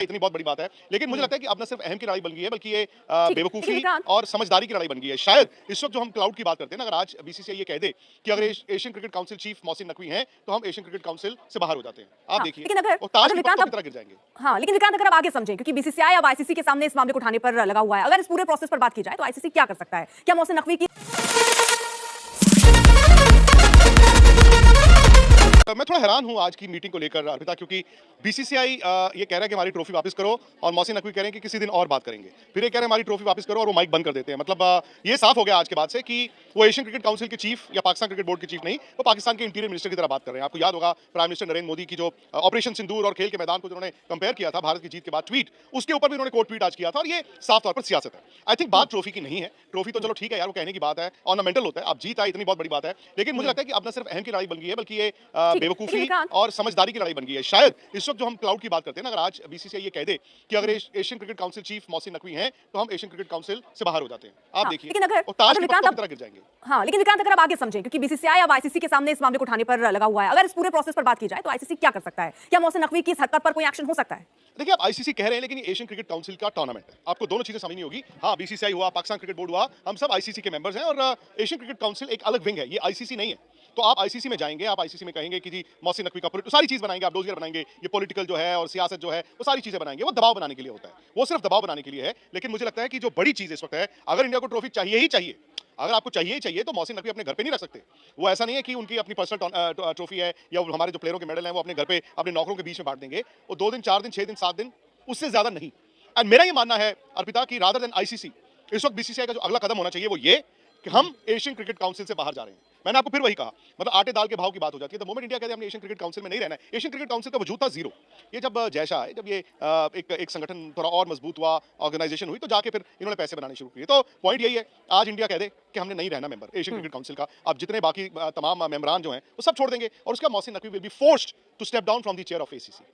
इतनी बहुत बड़ी बात है, लेकिन मुझे लगता है कि अब न सिर्फ अहम की लड़ाई बन गई है, बल्कि ये बेवकूफ़ी विक्रांत, और समझदारी की लड़ाई बन गई है। शायद इस वक़्त जो हम क्लाउड की बात करते हैं ना, अगर आज बीसीसीआई ये कह दे कि अगर Asian cricket council chief Mohsin Naqvi हैं, तो हम एशियन क्रिकेट काउंसिल से बाहर हो जाते हैं। आप हाँ, देखिए, लेकिन अगर वो ताश अगर के विक्रांत पत्तों की अब तरह गिर जाएँगे। हाँ, लेकिन विक्रांत अगर आप आगे समझें, क्योंकि बीसीसीआई अब आईसीसी के सामने इस मामले को उठाने पर लगा हुआ है। अगर इस पूरे प्रोसेस पर बात की जाए तो आईसीसी क्या कर सकता है? क्या मोहसिन नकवी की मैं थोड़ा हैरान हूँ आज की मीटिंग को लेकर अर्पिता, क्योंकि बीसीसीआई ये कह रहा है कि हमारी ट्रॉफी वापस करो, और मोहसिन नकवी कह रहे हैं कि किसी दिन और बात करेंगे। फिर ये कह रहे हैं हमारी ट्रॉफी वापस करो, और वो माइक बंद कर देते हैं। मतलब ये साफ हो गया आज के बाद से कि वो एशियन क्रिकेट काउंसिल के चीफ या पाकिस्तान क्रिकेट बोर्ड के चीफ नहीं, वो पाकिस्तान के इंटीरियर मिनिस्टर की तरह बात कर रहे हैं। आपको याद होगा प्राइम मिनिस्टर नरेंद्र मोदी की जो ऑपरेशन सिंदूर और खेल के मैदान को जिन्होंने कंपेयर किया था भारत की जीत के बाद ट्वीट, उसके ऊपर भी उन्होंने कोट ट्वीट आज किया था, और ये साफ तौर पर सियासत है। आई थिंक बात ट्रॉफी की नहीं है। ट्रॉफी तो चलो ठीक है यार, वो कहने की बात है, ऑर्नामेंटल होता है। अब जीत आई इतनी बहुत बड़ी बात है, लेकिन मुझे लगता है कि अब न सिर्फ अहम की लड़ाई बन गई है, बल्कि ये बेवकूफ़ी विक्रांत, और समझदारी की लड़ाई बन गई है। शायद इस वक्त जो हम क्लाउड की बात करते हैं ना, अगर आज बीसीसीआई ये कह दे कि अगर Asian cricket council chief Mohsin Naqvi हैं, तो हम एशियन क्रिकेट काउंसिल से बाहर हो जाते हैं। आप हाँ, देखिए, लेकिन अगर वो ताश अगर के विक्रांत पत्तों की अब तरह गिर जाएंगे। हाँ, लेकिन विक्रांत अगर आप आगे समझें, क्योंकि बीसीसीआई अब आईसीसी के सामने इस मामले को उठाने पर लगा हुआ है। अगर इस पूरे प्रोसेस पर बात की जाए तो आईसीसी क्या कर सकता है? क्या मोहसिन नकवी की इस हरकत पर कोई एक्शन हो सकता है? देखिए, आप आईसीसी कह रहे हैं, लेकिन ये एशियन क्रिकेट काउंसिल का टूर्नामेंट है। आपको दोनों चीजें समझनी होगी। हाँ, बीसीसीआई हुआ, पाकिस्तान क्रिकेट बोर्ड हुआ, हम सब आईसीसी के मेंबर्स हैं, और एशियन क्रिकेट काउंसिल एक अलग विंग है, ये आईसीसी नहीं है। तो आप आईसीसी में जाएंगे, आप आईसीसी में कहेंगे कि जी मोहसिन नकवी का सारी चीज बनाएंगे, आप डोजियर बनाएंगे, ये पॉलिटिकल जो है और सियासत जो है, वो सारी चीजें बनाएंगे। वो दबाव बनाने के लिए होता है, वो सिर्फ दबाव बनाने के लिए है। लेकिन मुझे लगता है कि जो बड़ी चीज इस वक्त है, अगर इंडिया को ट्रॉफी चाहिए ही चाहिए, अगर आपको चाहिए ही चाहिए, तो मोहसिन नकवी अपने घर पे नहीं रख सकते। वो ऐसा नहीं है कि उनकी अपनी पर्सनल ट्रॉफी है, या हमारे जो प्लेयरों के मेडल हैं वो अपने घर पे अपने नौकरों के बीच में बांट देंगे। वो 2 दिन, 4 दिन, 6 दिन, 7 दिन, उससे ज्यादा नहीं। एंड मेरा ये मानना है अर्पिता, कि रादर देन आईसीसी, इस वक्त बीसीसीआई का जो अगला कदम होना चाहिए वो ये कि हम एशियन क्रिकेट काउंसिल से बाहर जा रहे हैं। मैंने आपको फिर वही कहा, मतलब आटे दाल के भाव की बात हो जाती है। तो मोमेंट इंडिया कहते हैं हमने एशियन क्रिकेट काउंसिल में नहीं रहना है, एशियन क्रिकेट काउंसिल का वजूद था जीरो। ये जब जैसा है, जब ये एक संगठन थोड़ा और मजबूत हुआ, ऑर्गेनाइजेशन हुई, तो जाके फिर इन्होंने पैसे बनाने शुरू किए। तो पॉइंट यही है, आज इंडिया कह दे कि हमने नहीं रहना मेंबर एशियन क्रिकेट काउंसिल का। अब जितने बाकी तमाम मेंबरान जो हैं वो सब छोड़ देंगे, और उसका Mohsin Naqvi will be forced to step down from the chair of ACC.